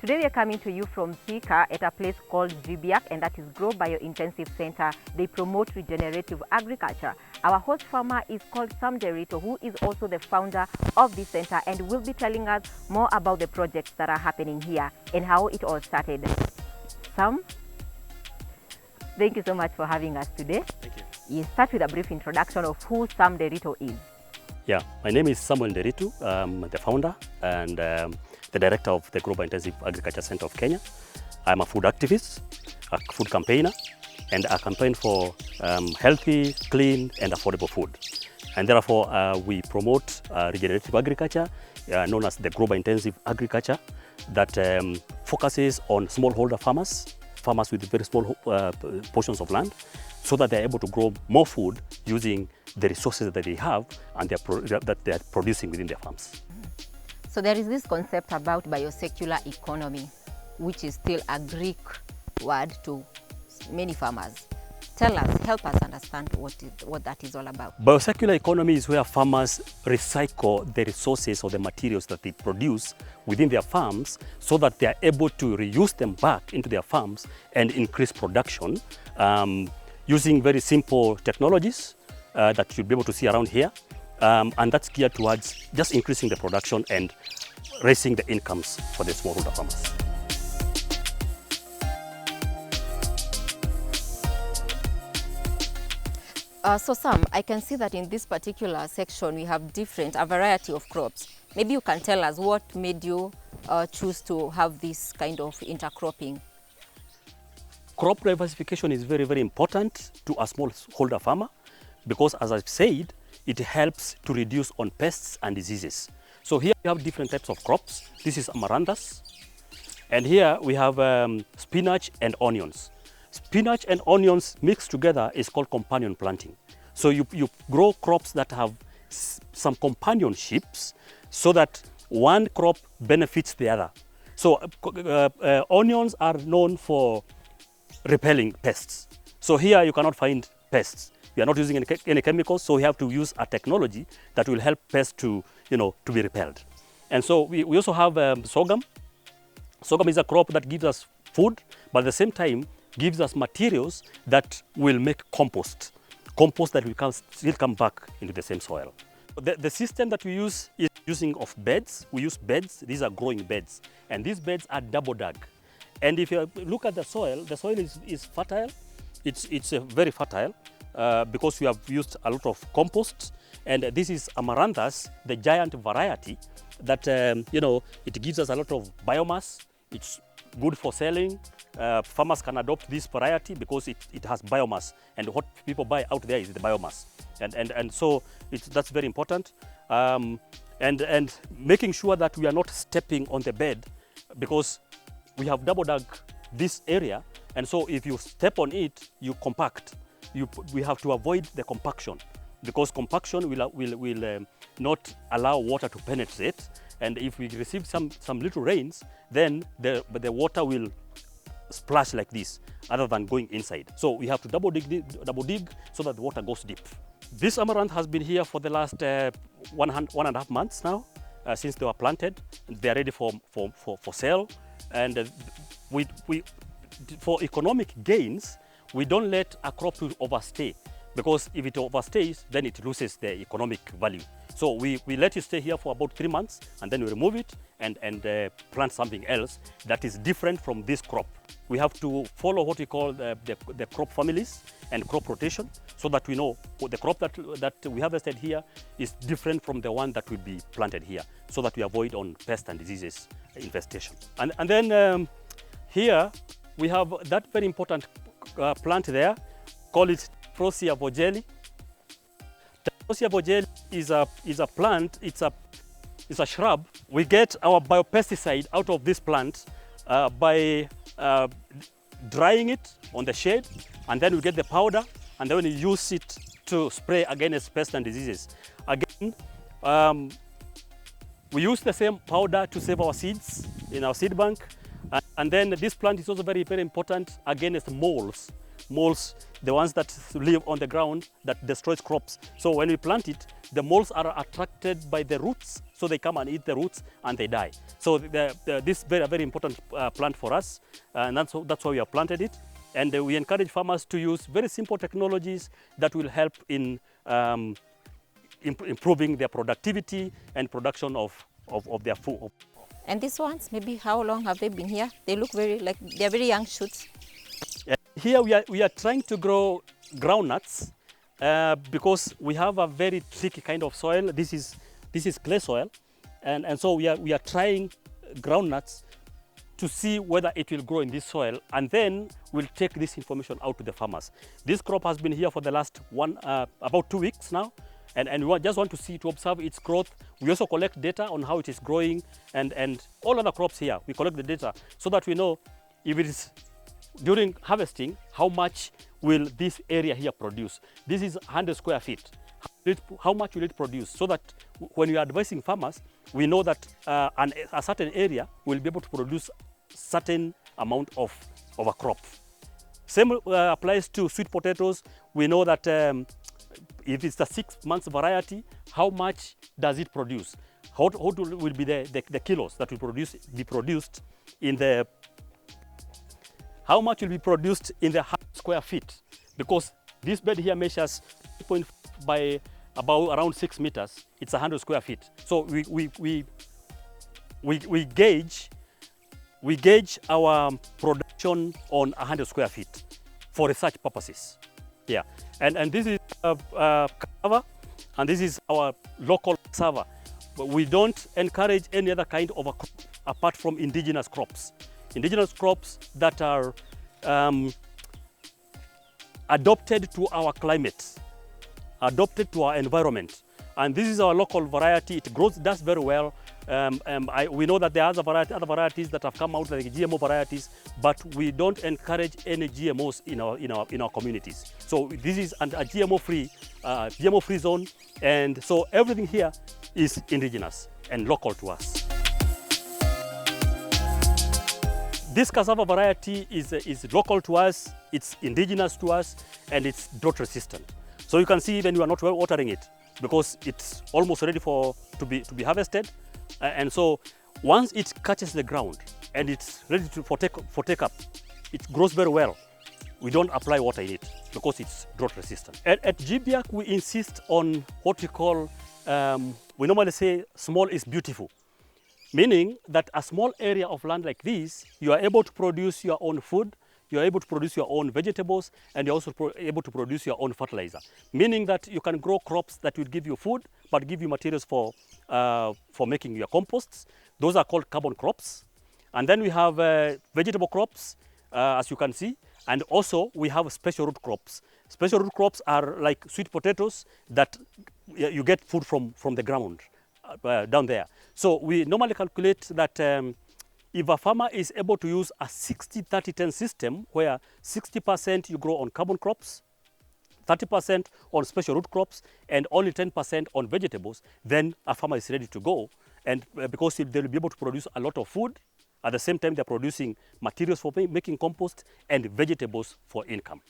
Today we are coming to you from Thika at a place called GBIAC, and that is Grow Biointensive Center. They promote regenerative agriculture. Our host farmer is called Sam Derito, who is also the founder of this center, and will be telling us more about the projects that are happening here and how it all started. Sam, thank you so much for having us today. Thank you. You start with a brief introduction of who Sam Derito is. Yeah, my name is Samuel Nderitu. I'm the founder and the director of the Grow Biointensive Agriculture Center of Kenya. I'm a food activist, a food campaigner, and I campaign for healthy, clean, and affordable food. And therefore, we promote regenerative agriculture, known as the Grow Biointensive agriculture, that focuses on smallholder farmers with very small portions of land, so that they're able to grow more food using the resources that they have and that they're producing within their farms. So there is this concept about biosecular economy, which is still a Greek word to many farmers. Tell us, help us understand what that is all about. Biosecular economy is where farmers recycle the resources or the materials that they produce within their farms, so that they are able to reuse them back into their farms and increase production using very simple technologies that you'll be able to see around here. And that's geared towards just increasing the production and raising the incomes for the smallholder farmers. So Sam, I can see that in this particular section we have a variety of crops. Maybe you can tell us what made you choose to have this kind of intercropping. Crop diversification is very, very important to a smallholder farmer because, as I've said, it helps to reduce on pests and diseases. So here we have different types of crops. This is amaranthus. And here we have spinach and onions. Spinach and onions mixed together is called companion planting. So you grow crops that have some companionships so that one crop benefits the other. So onions are known for repelling pests. So here you cannot find pests. We are not using any chemicals, so we have to use a technology that will help pests to be repelled. And so we also have sorghum. Sorghum is a crop that gives us food, but at the same time gives us materials that will make compost that will still come back into the same soil. The system that we use is using of beds. We use beds. These are growing beds, and these beds are double dug. And if you look at the soil is fertile. It's very fertile because we have used a lot of compost. And this is amaranthus, the giant variety that it gives us a lot of biomass. It's good for selling. Farmers can adopt this variety because it has biomass, and what people buy out there is the biomass. And so that's very important. And making sure that we are not stepping on the bed, because we have double dug this area, and so if you step on it, you compact. We have to avoid the compaction, because compaction will not allow water to penetrate. And if we receive some little rains, then the water will splash like this, other than going inside. So we have to double dig so that the water goes deep. This amaranth has been here for the last 1.5 months now, since they were planted. They are ready for sale. And for economic gains, we don't let a crop to overstay, because if it overstays, then it loses the economic value. So we let it stay here for about 3 months, and then we remove it and plant something else that is different from this crop. We have to follow what we call the crop families and crop rotation, so that we know the crop that we harvested here is different from the one that will be planted here, so that we avoid on pest and diseases infestation. And then here we have that very important plant there, call it Prosia vogeli. Prosia vogeli is a plant. It's a shrub. We get our biopesticide out of this plant by drying it on the shade, and then we get the powder, and then we use it to spray against pests and diseases. Again, we use the same powder to save our seeds in our seed bank, and then this plant is also very, very important against moles. moles, the ones that live on the ground that destroys crops. So when we plant it, the moles are attracted by the roots, so they come and eat the roots and they die. So this is very important plant for us, and that's why we have planted it. And we encourage farmers to use very simple technologies that will help in improving their productivity and production of their food. And these ones, maybe how long have they been here? They look they're very young shoots. Here we are trying to grow groundnuts because we have a very tricky kind of soil. This is clay soil, and so we are trying groundnuts to see whether it will grow in this soil, and then we'll take this information out to the farmers. This crop has been here for the last about 2 weeks now, and we just want to observe its growth. We also collect data on how it is growing, and all other crops here, we collect the data so that we know if it is during harvesting, how much will this area here produce. This is 100 square feet. How much will it produce? So that when we are advising farmers, we know that a certain area will be able to produce certain amount of a crop. Same applies to sweet potatoes. We know that if it's a 6 months variety, how much does it produce? How will be the kilos that will be produced in the, how much will be produced in the 100 square feet? Because this bed here measures 2.5 by about around 6 meters. It's 100 square feet. So we gauge our production on 100 square feet for research purposes. Yeah, and this is cassava, and this is our local cassava. But we don't encourage any other kind of a crop apart from indigenous crops. Indigenous crops that are adopted to our climate, adopted to our environment. And this is our local variety. It does very well. We know that there are other varieties that have come out, like GMO varieties, but we don't encourage any GMOs in our communities. So this is a GMO-free zone, and so everything here is indigenous and local to us. This cassava variety is local to us, it's indigenous to us, and it's drought resistant. So you can see even you are not watering it because it's almost ready to be harvested. And so once it catches the ground and it's ready for take up, it grows very well. We don't apply water in it because it's drought resistant. At GBIAC, we insist on what we call, we normally say small is beautiful. Meaning that a small area of land like this, you are able to produce your own food, you are able to produce your own vegetables, and you're also able to produce your own fertilizer. Meaning that you can grow crops that will give you food, but give you materials for making your composts. Those are called carbon crops. And then we have vegetable crops, as you can see, and also we have special root crops. Special root crops are like sweet potatoes that you get food from the ground down there. So we normally calculate that if a farmer is able to use a 60-30-10 system where 60% you grow on carbon crops, 30% on special root crops, and only 10% on vegetables, then a farmer is ready to go. And because they will be able to produce a lot of food, at the same time they're producing materials for making compost and vegetables for income.